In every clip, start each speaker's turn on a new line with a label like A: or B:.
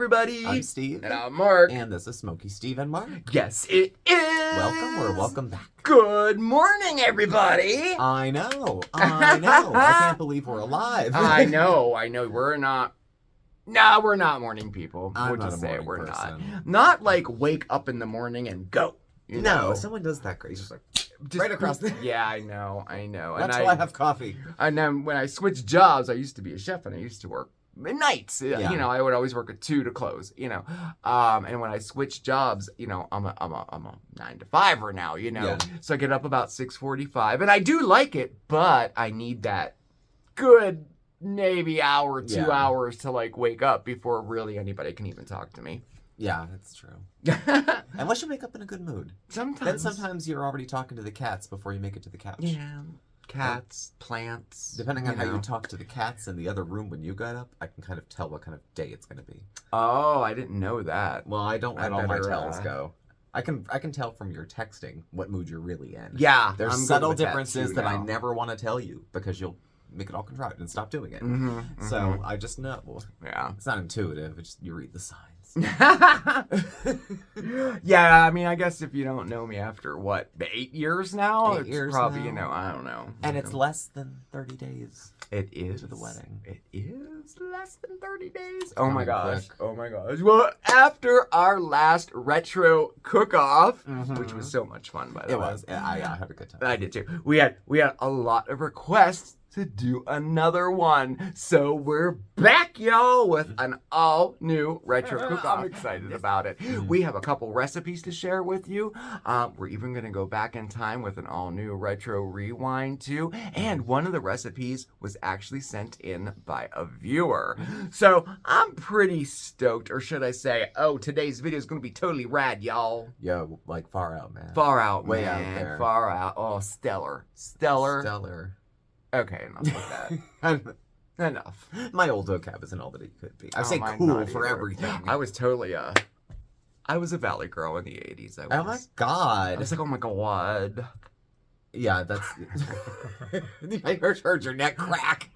A: everybody.
B: I'm Steve.
A: And I'm Mark.
B: And this is Smokey, Steve, and Mark.
A: Yes, it is.
B: Welcome or welcome back.
A: Good morning, everybody.
B: I know. I can't believe we're alive.
A: I know. We're not. No, we're not morning people.
B: I'm
A: we'll
B: not
A: just
B: a
A: say
B: morning
A: we're
B: person.
A: not like wake up in the morning and go. You
B: No,
A: know?
B: someone does that crazy. Just like
A: Just-
B: right across the.
A: Yeah, I know.
B: That's why I have coffee.
A: And then when I switched jobs, I used to be a chef and I used to work nights.
B: Yeah.
A: You know, I would always work at 2 to close. You know, and when I switched jobs, you know, I'm a 9 to 5er now. You know,
B: Yeah.
A: so I get up about 6:45, and I do like it, but I need that good maybe hour, 2
B: Yeah.
A: hours to like wake up before really anybody can even talk to me.
B: Yeah, that's true. Unless you wake up in a good mood. Then sometimes you're already talking to the cats before you make it to the couch.
A: Yeah. Cats, plants.
B: Depending on how
A: know.
B: you talk to the cats in the other room when you got up, I can kind of tell what kind of day it's going to be.
A: Oh, I didn't know that.
B: Well, I don't
A: I
B: let all my
A: better,
B: tells go. I can tell from your texting what mood you're really in.
A: Yeah,
B: There's
A: I'm good
B: subtle
A: with that
B: differences
A: too
B: that I
A: now.
B: never want to tell you because you'll make it all contrived and stop doing it. So I just know. Well,
A: yeah.
B: it's not intuitive. It's just you read the signs.
A: Yeah, I mean, I guess if you don't know me after what, 8 years now,
B: 8
A: it's
B: years
A: probably
B: now.
A: you know, I don't know.
B: And it's less than 30 days.
A: it is
B: to the wedding.
A: It is less than 30 days. Oh my
B: Coming
A: gosh.
B: quick.
A: Oh my gosh. Well, after our last retro cook-off, which was so much fun by the
B: It
A: way.
B: was. I had a good time.
A: I did too. We had a lot of requests to do another one. So we're back, y'all, with an all new retro cook-off. I'm excited about it. We have a couple recipes to share with you. We're even going to go back in time with an all new retro rewind too. And one of the recipes was actually sent in by a viewer. So I'm pretty stoked, or should I say, today's video is going to be totally rad, y'all.
B: Yo, like far out, man.
A: Far out,
B: Way
A: man.
B: out there.
A: Far out. Oh, stellar.
B: Stellar.
A: Okay, enough with that. Enough.
B: My old vocab isn't all that it could be. I say
A: mine
B: cool
A: not
B: for
A: either.
B: everything.
A: I was totally I was a valley girl in the 80s. I
B: Oh my
A: was. I
B: god.
A: was like, oh my god.
B: Yeah, that's. I heard your neck crack.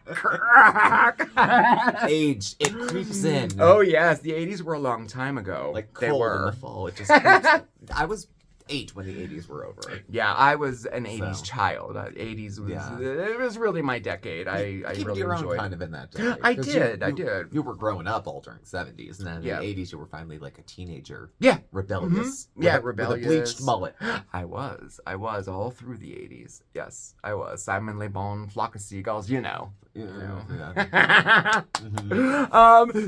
B: Age, it creeps in.
A: Oh yes, the 80s were a long time ago.
B: Like
A: they
B: cold in
A: were.
B: the fall. It just creeps in. I was 8 when the 80s were over.
A: Yeah, I was an 80s
B: So.
A: child. 80s was
B: Yeah.
A: it was really my decade. I
B: Keep
A: really
B: your own
A: enjoyed
B: kind
A: it.
B: of in that day.
A: I
B: 'Cause
A: did, I did.
B: You were growing up all during 70s, and then in
A: Yeah.
B: the 80s you were finally like a teenager.
A: Yeah.
B: Rebellious.
A: Yeah,
B: with
A: rebellious.
B: a bleached mullet.
A: I was all through the 80s. Yes, I was. Simon Le Bon, Flock of Seagulls, you know.
B: Yeah.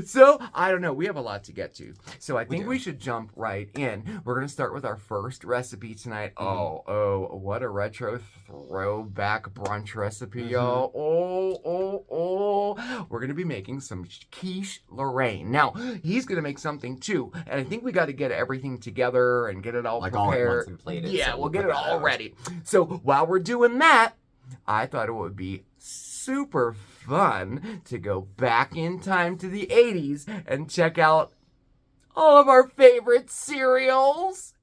A: So I don't know. We have a lot to get to. So I think we should jump right in. We're gonna start with our first recipe tonight. Oh, what a retro throwback brunch recipe, y'all. Oh. We're gonna be making some quiche Lorraine. Now he's gonna make something too, and I think we got to get everything together and get it all
B: Like all
A: prepared.
B: at once and plated,
A: Yeah,
B: so
A: we'll get
B: put
A: it
B: that
A: all
B: out.
A: ready. So while we're doing that, I thought it would be super fun to go back in time to the 80s and check out all of our favorite cereals.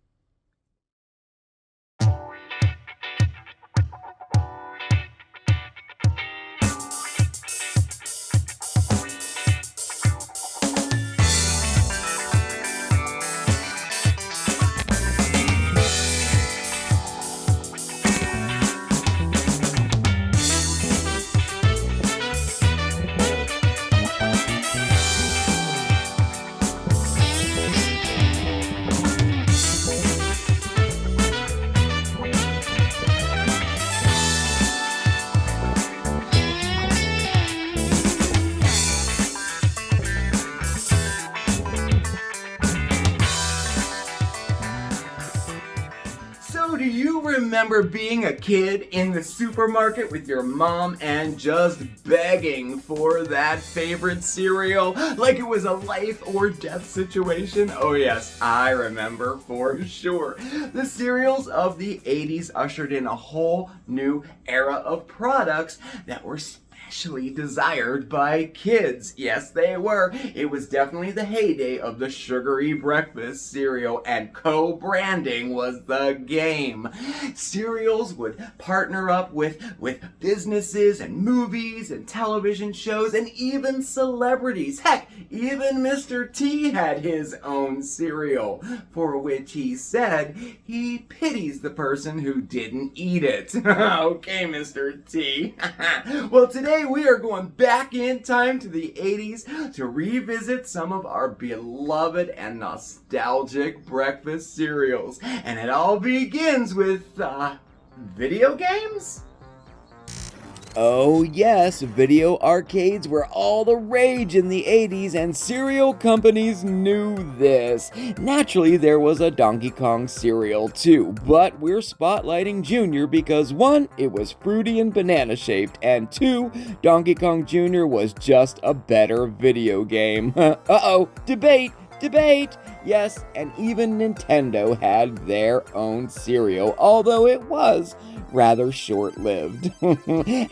A: So do you remember being a kid in the supermarket with your mom and just begging for that favorite cereal like it was a life or death situation? Oh yes, I remember for sure. The cereals of the 80s ushered in a whole new era of products that were especially desired by kids. Yes, they were. It was definitely the heyday of the sugary breakfast cereal, and co-branding was the game. Cereals would partner up with businesses and movies and television shows and even celebrities. Heck, even Mr. T had his own cereal, for which he said he pities the person who didn't eat it. Okay, Mr. T. Well, today we are going back in time to the 80s to revisit some of our beloved and nostalgic breakfast cereals. And it all begins with, video games?
C: Oh yes, video arcades were all the rage in the 80s and cereal companies knew this. Naturally, there was a Donkey Kong cereal too, but we're spotlighting Junior because 1, it was fruity and banana shaped, and 2, Donkey Kong Jr. was just a better video game. Uh-oh, debate! Yes, and even Nintendo had their own cereal, although it was rather short-lived.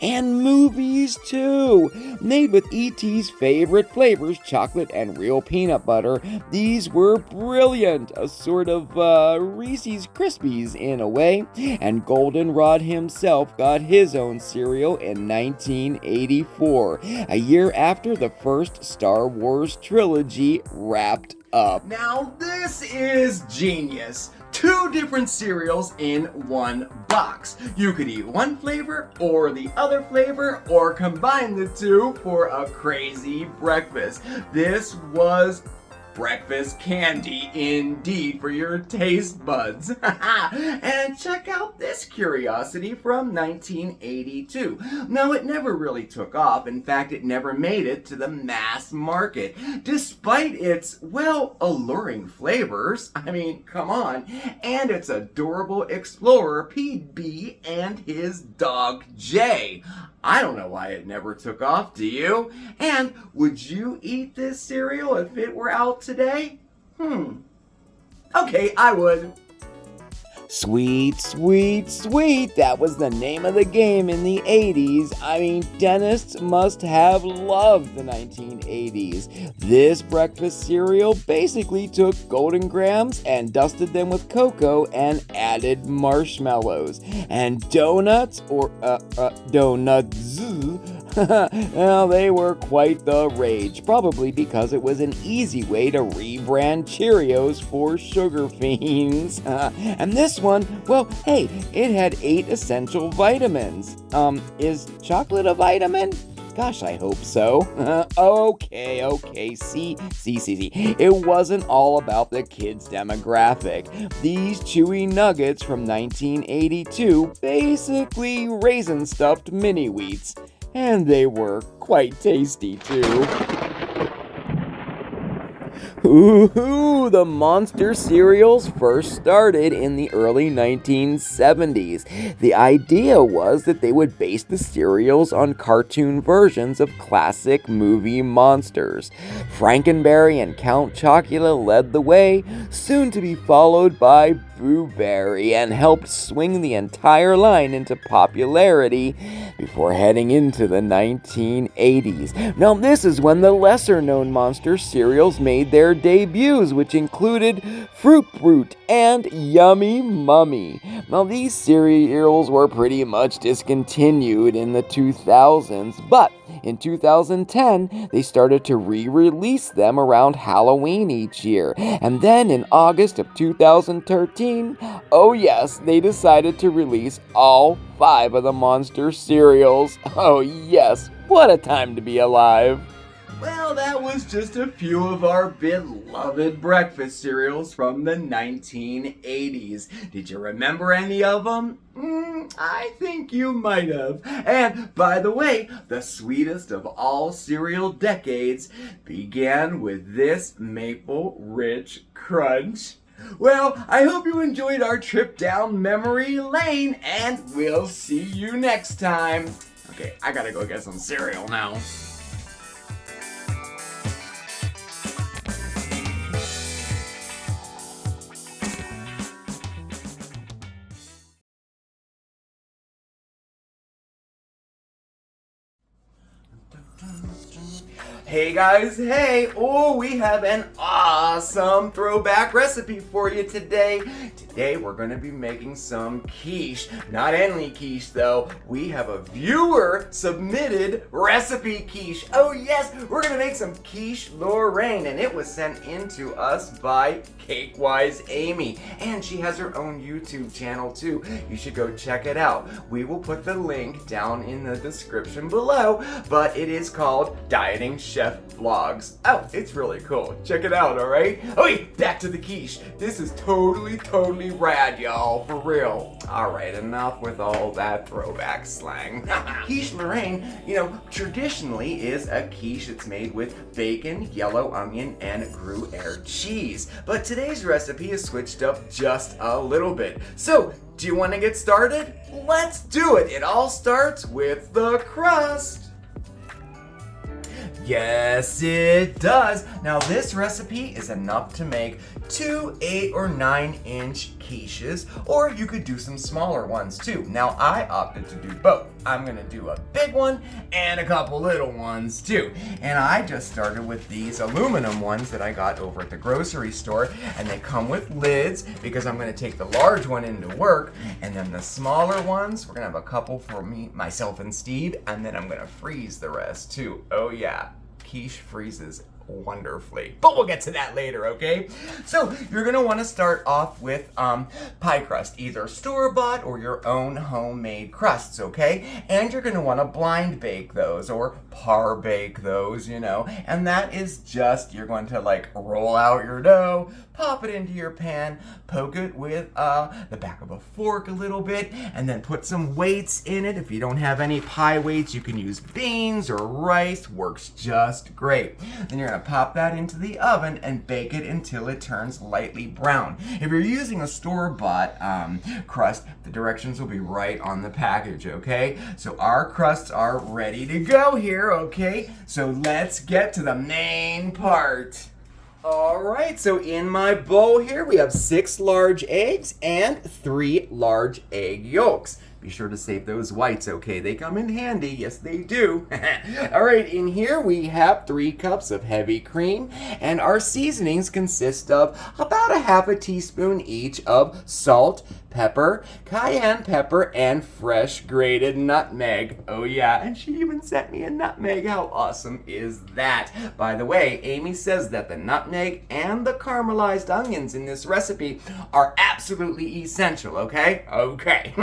C: And movies too! Made with E.T.'s favorite flavors, chocolate and real peanut butter, these were brilliant, a sort of Reese's Krispies in a way, and Goldenrod himself got his own cereal in 1984, a year after the first Star Wars trilogy wrapped up.
A: Now this is genius. 2 different cereals in one box. You could eat one flavor or the other flavor or combine the 2 for a crazy breakfast. This was breakfast candy indeed for your taste buds. And check out this curiosity from 1982. Now, it never really took off. In fact, it never made it to the mass market, despite its, well, alluring flavors. I mean, come on. And its adorable explorer, PB, and his dog, Jay. I don't know why it never took off, do you? And would you eat this cereal if it were out today? Okay, I would.
C: Sweet, sweet, sweet. That was the name of the game in the 80s. I mean, dentists must have loved the 1980s. This breakfast cereal basically took Golden Grahams and dusted them with cocoa and added marshmallows. And donuts, or donuts, well, they were quite the rage, probably because it was an easy way to rebrand Cheerios for sugar fiends. And this one, well, hey, it had 8 essential vitamins. Is chocolate a vitamin? Gosh, I hope so. Okay, see. It wasn't all about the kids' demographic. These chewy nuggets from 1982 basically raisin-stuffed mini-wheats. And they were quite tasty, too. Ooh, the Monster cereals first started in the early 1970s. The idea was that they would base the cereals on cartoon versions of classic movie monsters. Frankenberry and Count Chocula led the way, soon to be followed by Boo Berry, and helped swing the entire line into popularity before heading into the 1980s. Now, this is when the lesser-known Monster cereals made their debuts, which included Fruit Brute and Yummy Mummy. Now, these cereals were pretty much discontinued in the 2000s, but in 2010, they started to re-release them around Halloween each year. And then in August of 2013, oh yes, they decided to release all 5 of the Monster cereals. Oh yes, what a time to be alive.
A: Well, that was just a few of our beloved breakfast cereals from the 1980s. Did you remember any of them? I think you might have. And by the way, the sweetest of all cereal decades began with this Maple Rich Crunch. Well, I hope you enjoyed our trip down memory lane, and we'll see you next time. Okay, I gotta go get some cereal now. Hey guys, hey! Oh, we have an awesome throwback recipe for you today. Today we're going to be making some quiche. Not any quiche though. We have a viewer submitted recipe quiche. Oh yes, we're going to make some quiche Lorraine, and it was sent in to us by Cakewise Amy. And she has her own YouTube channel too. You should go check it out. We will put the link down in the description below, but it is called Dieting Chef Vlogs. Oh, it's really cool. Check it out, alright? Okay, back to the quiche. This is totally rad, y'all. For real. Alright, enough with all that throwback slang. Quiche Lorraine, traditionally is a quiche that's made with bacon, yellow onion, and Gruyere cheese. But today's recipe is switched up just a little bit. So, do you want to get started? Let's do it. It all starts with the crust. Yes, it does. Now, this recipe is enough to make 2 8 or 9 inch quiches, or you could do some smaller ones too. Now, I opted to do both. I'm gonna do a big one and a couple little ones too. And I just started with these aluminum ones that I got over at the grocery store, and they come with lids because I'm gonna take the large one into work, and then the smaller ones, we're gonna have a couple for me, myself, and Steve, and then I'm gonna freeze the rest too. Oh yeah, quiche freezes wonderfully, but we'll get to that later, okay? So you're gonna want to start off with pie crust, either store-bought or your own homemade crusts, okay? And you're gonna want to blind bake those or par bake those, and that is just, you're going to like roll out your dough, pop it into your pan, poke it with the back of a fork a little bit, and then put some weights in it. If you don't have any pie weights, you can use beans or rice, works just great. Then you're gonna pop that into the oven and bake it until it turns lightly brown. If you're using a store-bought crust, the directions will be right on the package, okay? So our crusts are ready to go here, okay? So let's get to the main part. Alright, so in my bowl here we have 6 large eggs and 3 large egg yolks. Be sure to save those whites, okay? They come in handy. Yes, they do. Alright, in here we have 3 cups of heavy cream, and our seasonings consist of about a half a teaspoon each of salt, pepper, cayenne pepper, and fresh grated nutmeg. Oh yeah, and she even sent me a nutmeg. How awesome is that? By the way, Amy says that the nutmeg and the caramelized onions in this recipe are absolutely essential, okay? Okay.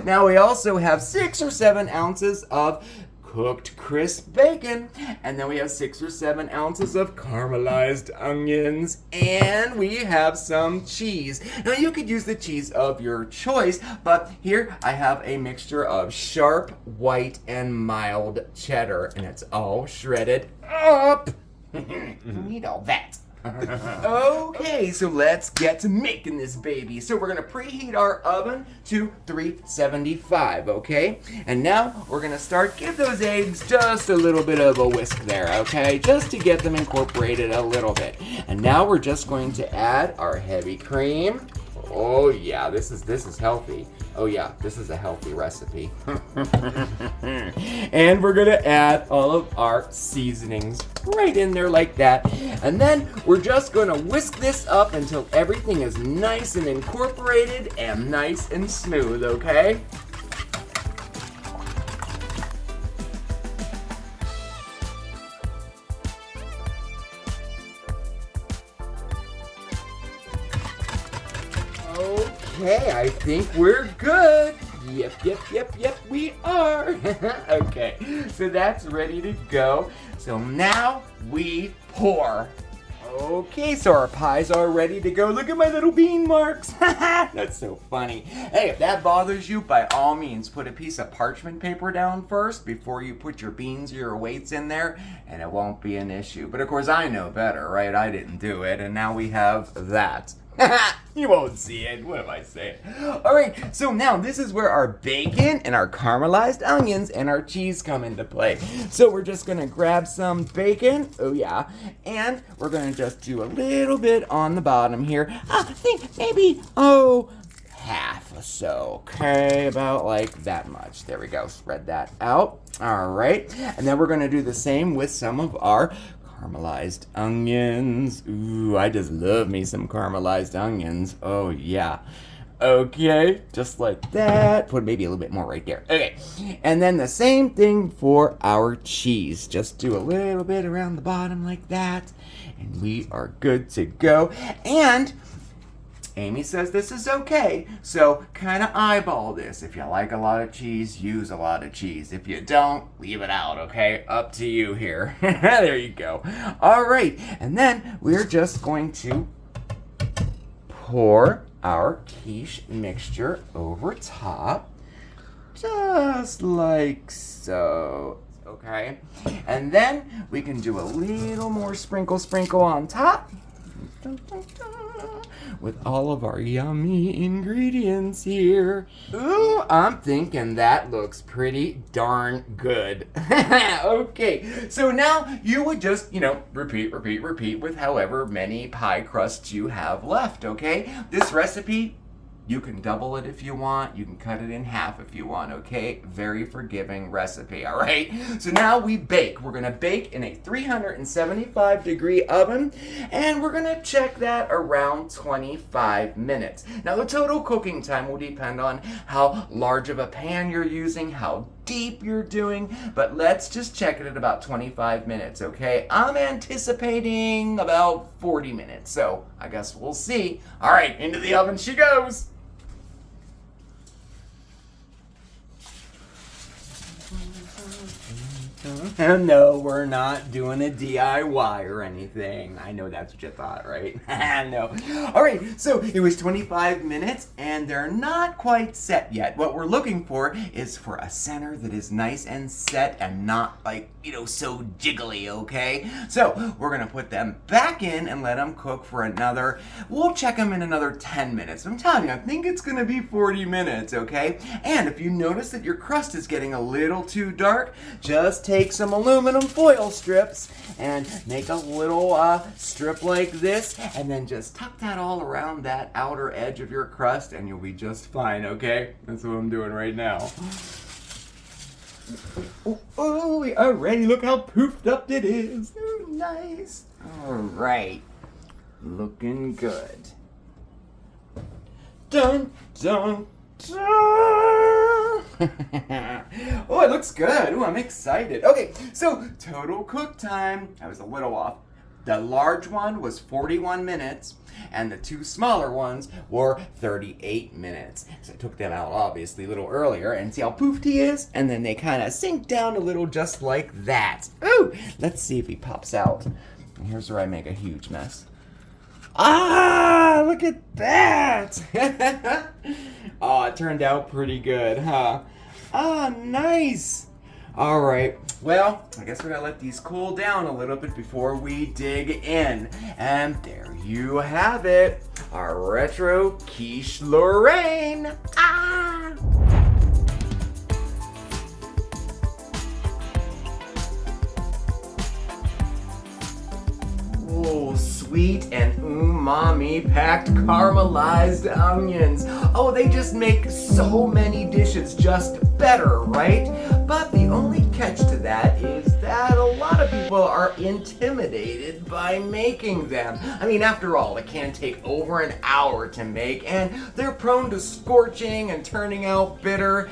A: Now we also have 6 or 7 ounces of cooked crisp bacon, and then we have 6 or 7 ounces of caramelized onions, and we have some cheese. Now you could use the cheese of your choice, but here I have a mixture of sharp, white, and mild cheddar, and it's all shredded up. Need all that. Okay, so let's get to making this baby. So we're gonna preheat our oven to 375, okay? And now we're gonna start, give those eggs just a little bit of a whisk there, okay? Just to get them incorporated a little bit. And now we're just going to add our heavy cream. Oh yeah, this is healthy. Oh yeah, this is a healthy recipe. And we're gonna add all of our seasonings right in there like that. And then we're just gonna whisk this up until everything is nice and incorporated and nice and smooth, okay? Okay, I think we're good. Yep, we are. Okay, so that's ready to go. So now we pour. Okay, so our pies are ready to go. Look at my little bean marks. That's so funny. Hey, if that bothers you, by all means, put a piece of parchment paper down first before you put your beans or your weights in there, and it won't be an issue. But of course, I know better, right? I didn't do it, and now we have that. You won't see it. What am I saying? Alright, so now this is where our bacon and our caramelized onions and our cheese come into play. So we're just going to grab some bacon. Oh yeah. And we're going to just do a little bit on the bottom here. I think maybe, half.
C: So, okay, about like that much. There we go. Spread that out. All right. And then we're going to do the same with some of our caramelized onions. Ooh, I just love me some caramelized onions. Oh, yeah. Okay, just like that. Put maybe a little bit more right there. Okay, and then the same thing for our cheese. Just do a little bit around the bottom like that, and we are good to go. And Amy says this is okay, so kind of eyeball this. If you like a lot of cheese, use a lot of cheese. If you don't, leave it out, okay? Up to you here. There you go. All right, and then we're just going to pour our quiche mixture over top, just like so. Okay, and then we can do a little more sprinkle on top with all of our yummy ingredients here. Ooh, I'm thinking that looks pretty darn good. Okay, so now you would just, repeat with however many pie crusts you have left, okay? This recipe, you can double it if you want. You can cut it in half if you want, okay? Very forgiving recipe, all right? So now we bake. We're gonna bake in a 375-degree oven, and we're gonna check that around 25 minutes. Now the total cooking time will depend on how large of a pan you're using, how deep you're doing, but let's just check it at about 25 minutes, okay? I'm anticipating about 40 minutes, so I guess we'll see. All right, into the oven she goes. No, we're not doing a DIY or anything. I know that's what you thought, right? No. All right, so it was 25 minutes, and they're not quite set yet. What we're looking for is for a center that is nice and set and not like, so jiggly, okay? So we're gonna put them back in and let them cook for another, we'll check them in another 10 minutes. I'm telling you, I think it's gonna be 40 minutes, okay? And if you notice that your crust is getting a little too dark, just take some aluminum foil strips and make a little strip like this, and then just tuck that all around that outer edge of your crust, and you'll be just fine, okay? That's what I'm doing right now. Oh, we are ready. Look how poofed up it is. Ooh, nice. All right. Looking good. Dun, dun, dun. Oh, it looks good. Oh, I'm excited. Okay, so total cook time. I was a little off. The large one was 41 minutes, and the two smaller ones were 38 minutes. So I took them out, obviously, a little earlier, and see how poofed he is? And then they kind of sink down a little just like that. Ooh, let's see if he pops out. And here's where I make a huge mess. Ah, look at that! Oh, it turned out pretty good, huh? Ah, nice! All right, well, I guess we're gonna let these cool down a little bit before we dig in. And there you have it, our retro quiche Lorraine. Ah! Oh, sweet and umami-packed caramelized onions. Oh, they just make so many dishes just better, right? But the only catch to that is that a lot of people are intimidated by making them. I mean, after all, it can take over an hour to make, and they're prone to scorching and turning out bitter.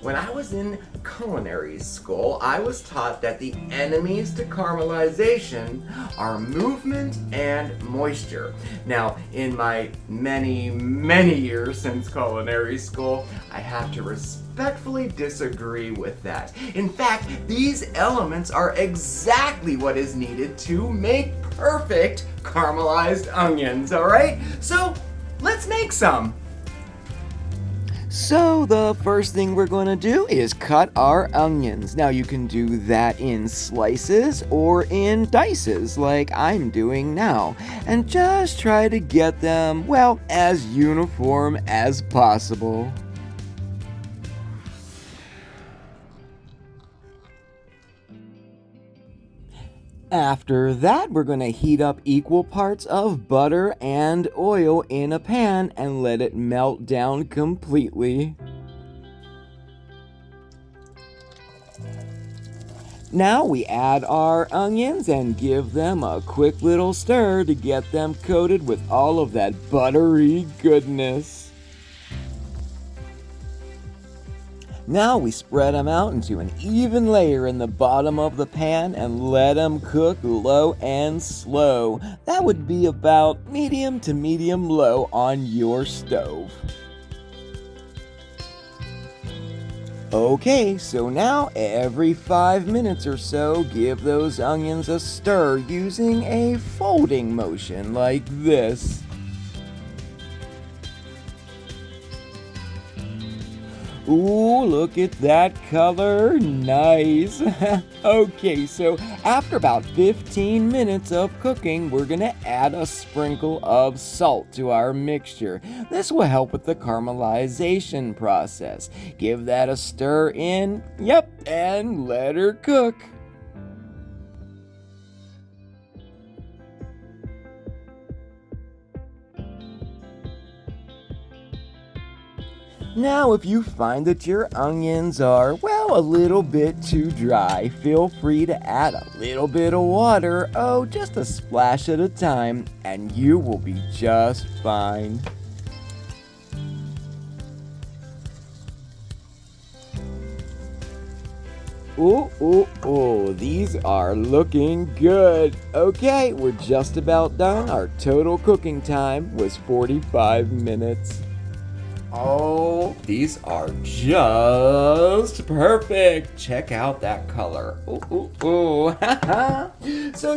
C: When I was in culinary school, I was taught that the enemies to caramelization are movement and moisture. Now, in my many, many years since culinary school, I have to respectfully disagree with that. In fact, these elements are exactly what is needed to make perfect caramelized onions, all right? So, let's make some. So the first thing we're going to do is cut our onions. Now you can do that in slices or in dices like I'm doing now. And just try to get them, well, as uniform as possible. After that, we're going to heat up equal parts of butter and oil in a pan and let it melt down completely. Now we add our onions and give them a quick little stir to get them coated with all of that buttery goodness. Now we spread them out into an even layer in the bottom of the pan and let them cook low and slow. That would be about medium to medium low on your stove. Okay, so now every 5 minutes or so, give those onions a stir using a folding motion like this. Ooh, look at that color. Nice. Okay, so after about 15 minutes of cooking, we're gonna add a sprinkle of salt to our mixture. This will help with the caramelization process. Give that a stir in, and let her cook. Now, if you find that your onions are, a little bit too dry, feel free to add a little bit of water, just a splash at a time, and you will be just fine. Ooh, these are looking good. Okay, we're just about done. Our total cooking time was 45 minutes. Oh, these are just perfect. Check out that color. Ooh. So,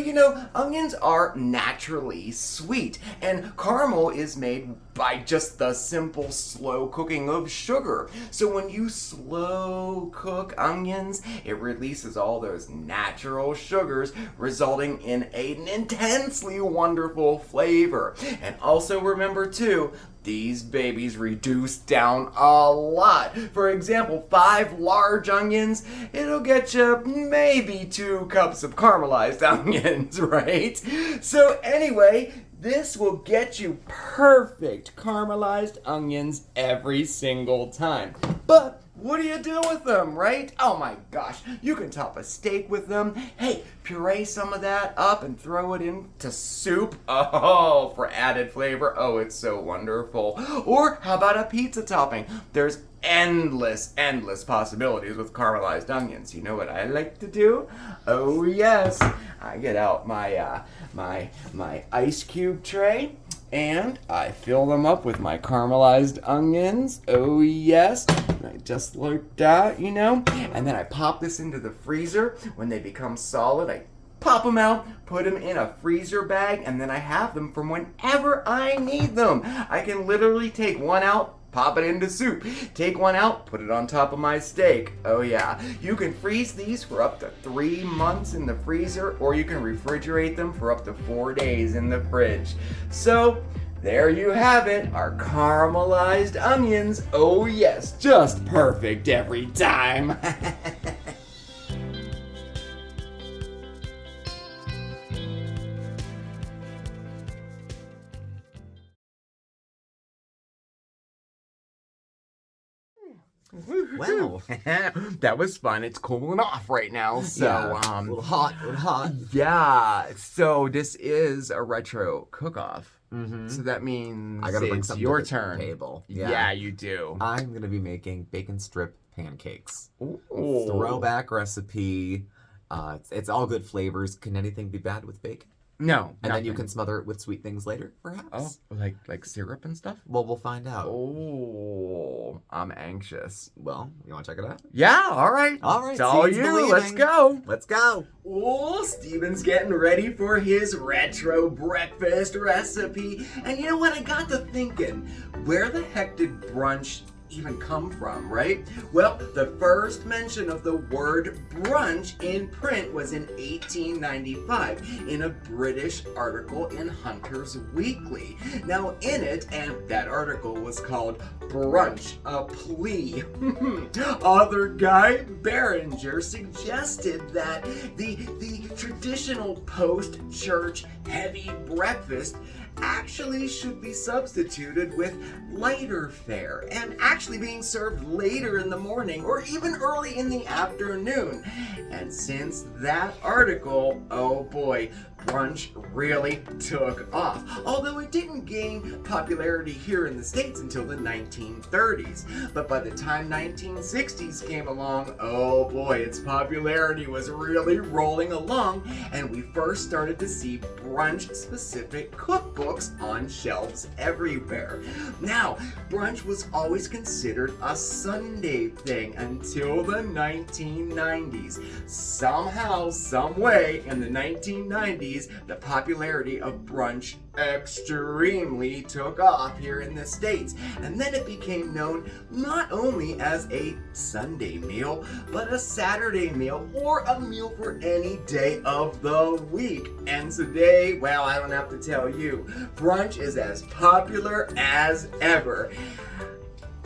C: onions are naturally sweet, and caramel is made by just the simple slow cooking of sugar. So when you slow cook onions, it releases all those natural sugars, resulting in an intensely wonderful flavor. And also remember too, these babies reduce down a lot. For example, 5 large onions, it'll get you maybe 2 cups of caramelized onions, right? So anyway, this will get you perfect caramelized onions every single time. But what do you do with them, right? Oh my gosh, you can top a steak with them. Hey, puree some of that up and throw it into soup. Oh, for added flavor. Oh, it's so wonderful. Or how about a pizza topping? There's endless possibilities with caramelized onions. You know what I like to do? Oh yes, I get out my my ice cube tray and I fill them up with my caramelized onions. Oh yes, just like that, and then I pop this into the freezer. When they become solid, I pop them out, put them in a freezer bag, and then I have them from whenever I need them. I can literally take one out, pop it into soup. Take one out, put it on top of my steak. Oh yeah. You can freeze these for up to 3 months in the freezer, or you can refrigerate them for up to 4 days in the fridge. So, there you have it, our caramelized onions. Oh yes, just perfect every time.
B: Wow.
A: That was fun. It's cooling off right now. So,
B: a little hot.
A: Yeah. So this is a retro cook-off.
B: Mm-hmm.
A: So that means
B: I gotta bring
A: it's
B: something
A: your
B: to the
A: turn.
B: Table.
A: Yeah, you do.
B: I'm gonna be making bacon strip pancakes.
A: Ooh.
B: Throwback recipe. It's all good flavors. Can anything be bad with bacon?
A: No.
B: And then you can smother it with sweet things later, perhaps.
A: Oh, like syrup and stuff?
B: Well, we'll find out.
A: Oh, I'm anxious.
B: Well, you want to check it out?
A: Yeah, all right. It's all
B: see's
A: you.
B: believing.
A: Let's go.
B: Let's go.
A: Oh, Steven's getting ready for his retro breakfast recipe. And you know what? I got to thinking, where the heck did brunch even come from, right? Well, the first mention of the word brunch in print was in 1895 in a British article in Hunter's Weekly. Now in it, and that article was called Brunch, a Plea. Author Guy Beringer suggested that the traditional post-church heavy breakfast actually should be substituted with lighter fare and actually being served later in the morning or even early in the afternoon. And since that article, oh boy, brunch really took off. Although it didn't gain popularity here in the States until the 1930s. But by the time 1960s came along, oh boy, its popularity was really rolling along, and we first started to see brunch-specific cookbooks on shelves everywhere. Now, brunch was always considered a Sunday thing until the 1990s. Somehow, some way, in the 1990s, the popularity of brunch extremely took off here in the States, and then it became known not only as a Sunday meal, but a Saturday meal or a meal for any day of the week. And today, well, I don't have to tell you, brunch is as popular as ever.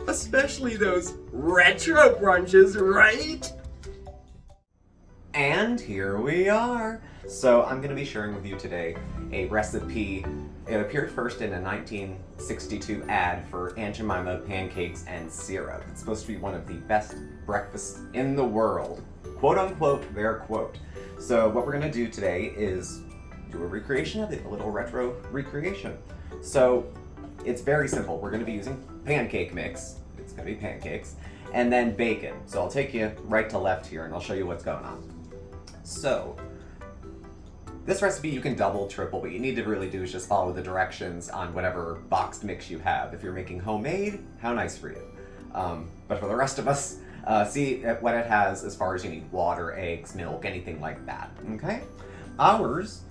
A: Especially those retro brunches, right?
B: And here we are. So I'm going to be sharing with you today a recipe. It appeared first in a 1962 ad for Aunt Jemima pancakes and syrup. It's supposed to be one of the best breakfasts in the world. Quote unquote, their quote. So what we're going to do today is do a recreation of it, a little retro recreation. So it's very simple. We're going to be using pancake mix. It's going to be pancakes. And then bacon. So I'll take you right to left here and I'll show you what's going on. So this recipe you can double, triple. What you need to really do is just follow the directions on whatever boxed mix you have. If you're making homemade, how nice for you. But for the rest of us, see what it has as far as you need water, eggs, milk, anything like that, okay? Ours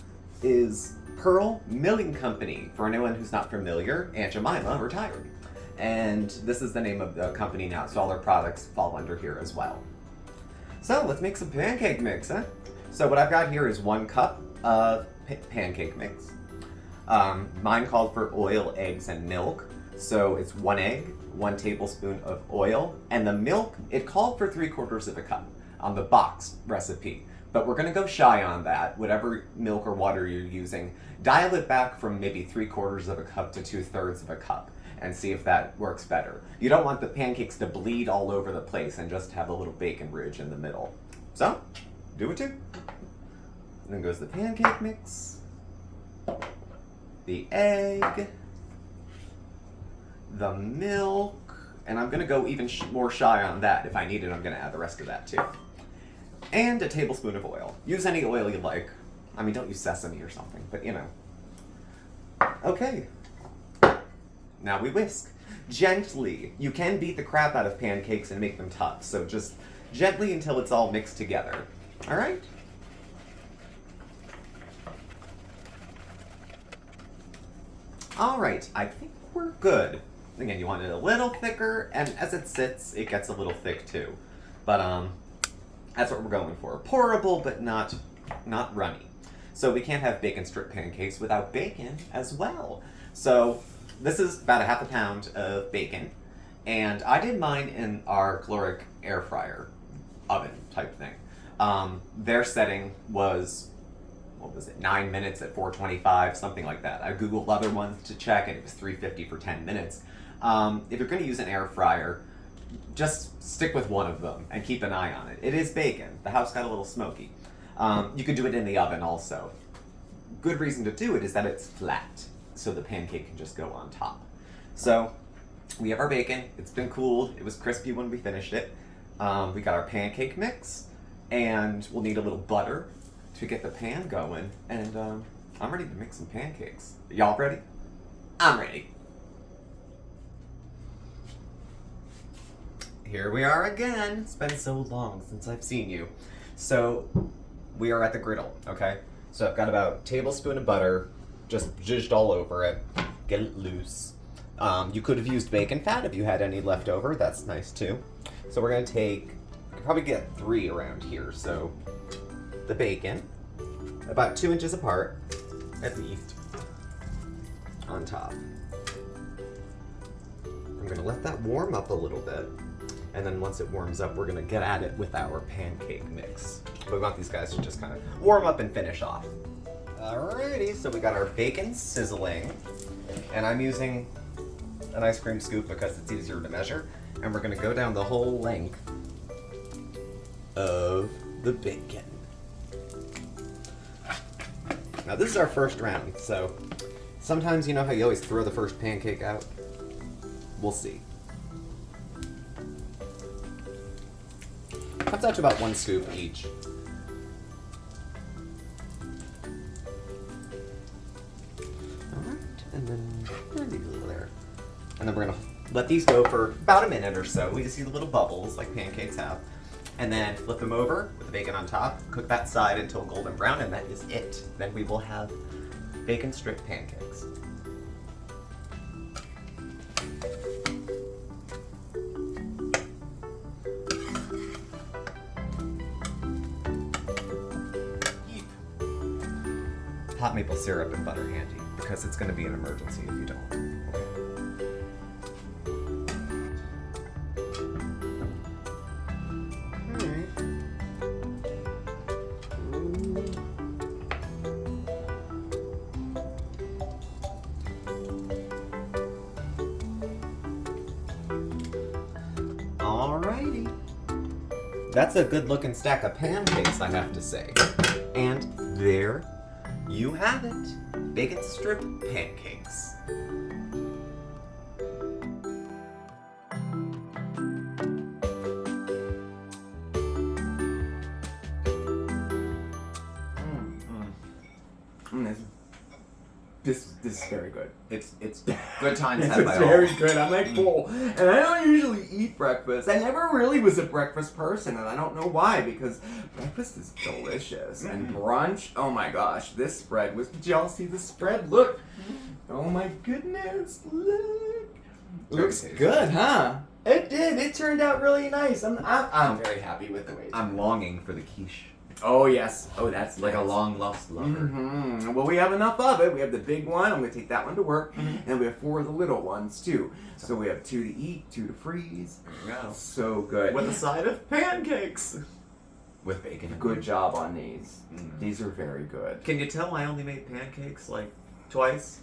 B: is Pearl Milling Company. For anyone who's not familiar, Aunt Jemima retired. And this is the name of the company now, so all their products fall under here as well. So let's make some pancake mix, huh? So what I've got here is 1 cup of pancake mix. Mine called for oil, eggs, and milk. So it's 1 egg, 1 tablespoon of oil, and the milk, it called for 3/4 of a cup on the boxed recipe. But we're gonna go shy on that. Whatever milk or water you're using, dial it back from maybe 3/4 of a cup to 2/3 of a cup and see if that works better. You don't want the pancakes to bleed all over the place and just have a little bacon ridge in the middle. So, do it too. And then goes the pancake mix, the egg, the milk, and I'm gonna go even more shy on that. If I need it, I'm gonna add the rest of that too. And a tablespoon of oil. Use any oil you like. I mean, don't use sesame or something, but you know. Okay. Now we whisk. Gently. You can beat the crap out of pancakes and make them tough, so just gently until it's all mixed together. All right? All right, I think we're good. Again, you want it a little thicker, and as it sits, it gets a little thick too. But that's what we're going for. Pourable, but not runny. So we can't have bacon strip pancakes without bacon as well. So this is about a 1/2 pound of bacon, and I did mine in our caloric air fryer oven type thing. Their setting was, what was it, 9 minutes at 425, something like that. I Googled other ones to check, and it was 350 for 10 minutes. If you're going to use an air fryer, just stick with one of them and keep an eye on it. It is bacon. The house got a little smoky. You could do it in the oven also. Good reason to do it is that it's flat, so the pancake can just go on top. So we have our bacon. It's been cooled. It was crispy when we finished it. We got our pancake mix, and we'll need a little butter to get the pan going. And I'm ready to make some pancakes. Y'all ready? I'm ready. Here we are again. It's been so long since I've seen you. So we are at the griddle, okay? So I've got about a tablespoon of butter, just zhuzhed all over it. Get it loose. You could have used bacon fat if you had any left over. That's nice too. So we're gonna take, you could probably get 3 around here. So the bacon, about 2 inches apart, at least, on top. I'm gonna let that warm up a little bit. And then once it warms up, we're gonna get at it with our pancake mix. We want these guys to just kind of warm up and finish off. Alrighty, so we got our bacon sizzling. And I'm using an ice cream scoop because it's easier to measure. And we're gonna go down the whole length of the bacon. Now this is our first round, so sometimes you know how you always throw the first pancake out? We'll see. Comes out to about 1 scoop each. Alright, and then there. And then we're gonna let these go for about a minute or so. We just see the little bubbles like pancakes have. And then flip them over with the bacon on top. Cook that side until golden brown, and that is it. Then we will have bacon strip pancakes. Hot maple syrup and butter handy, because it's going to be an emergency if you don't. Alrighty. That's a good looking stack of pancakes, I have to say. And there you have it. Bacon strip pancakes.
A: This is very good.
B: It's good times had
A: It's
B: by
A: very
B: all.
A: good. I'm like full. And I don't usually eat breakfast. I never really was a breakfast person, and I don't know why, because breakfast is delicious. And brunch, oh my gosh, this spread was, did y'all see the spread? Look. Oh my goodness, look. Looks
B: tasty.
A: good, huh? It did. It turned out really nice. I'm very happy with the way it
B: I'm longing for the quiche.
A: Oh yes. Oh, that's
B: Like
A: nice.
B: a long lost lover.
A: Mm-hmm. Well, we have enough of it. We have the big one. I'm going to take that one to work. And we have 4 of the little ones, too. So we have 2 to eat, 2 to freeze.
B: There you go.
A: So good.
B: With a side of pancakes. With bacon. and
A: Good job on these.
B: Mm.
A: These are very good.
B: Can you tell I only made pancakes like twice?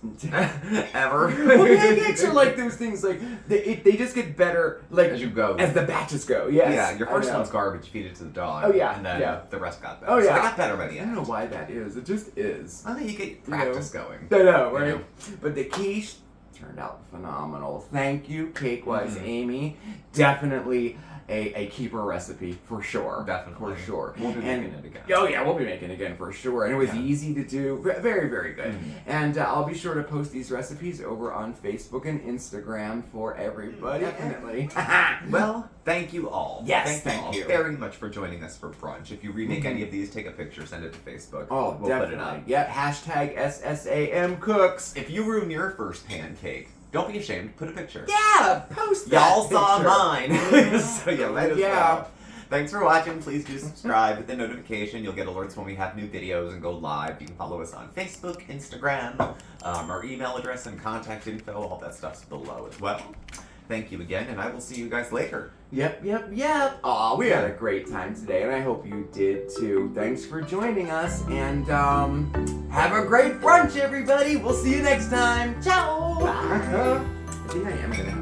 B: Ever?
A: Well, pancakes are like those things, like, they just get better, like,
B: As you go.
A: as the batches go. Yes.
B: Yeah, your
A: I
B: first
A: know.
B: one's garbage, feed it to the dog.
A: Oh, yeah,
B: And then
A: yeah.
B: the rest got better.
A: Oh,
B: So
A: yeah.
B: they got better by the
A: I don't
B: end.
A: know why that is. It just is.
B: I think you get practice going.
A: I know, right?
B: You know?
A: But the quiche turned out phenomenal. Thank you, Cakewise
B: Mhm.
A: Amy. Definitely a keeper recipe for sure.
B: Definitely.
A: For sure.
B: We'll be
A: And-
B: making it again.
A: Oh yeah, we'll be making it again for sure. And it was
B: Yeah.
A: easy to do. Very, very good.
B: Mhm.
A: And I'll be sure to post these recipes over on Facebook and Instagram for everybody.
B: Definitely.
A: Definitely.
B: Well, thank you all.
A: Yes,
B: thank
A: thank
B: you
A: you.
B: all very much for joining us for brunch. If you remake
A: Mhm.
B: any of these, take a picture, send it to Facebook.
A: Oh,
B: we'll
A: definitely.
B: put it up.
A: Yep. Hashtag SSAM Cooks.
B: If you ruin your first pancake, don't be ashamed. Put a picture.
A: Yeah, post that
B: Y'all saw
A: picture.
B: mine, so you might as
A: Yeah.
B: well. Thanks for watching. Please do subscribe with the notification. You'll get alerts when we have new videos and go live. You can follow us on Facebook, Instagram, our email address and contact info. All that stuff's below as well. Thank you again, and I will see you guys later.
A: Yep. Aw, we had a great time today, and I hope you did too. Thanks for joining us, and have a great brunch, everybody. We'll see you next time. Ciao. I think I am gonna have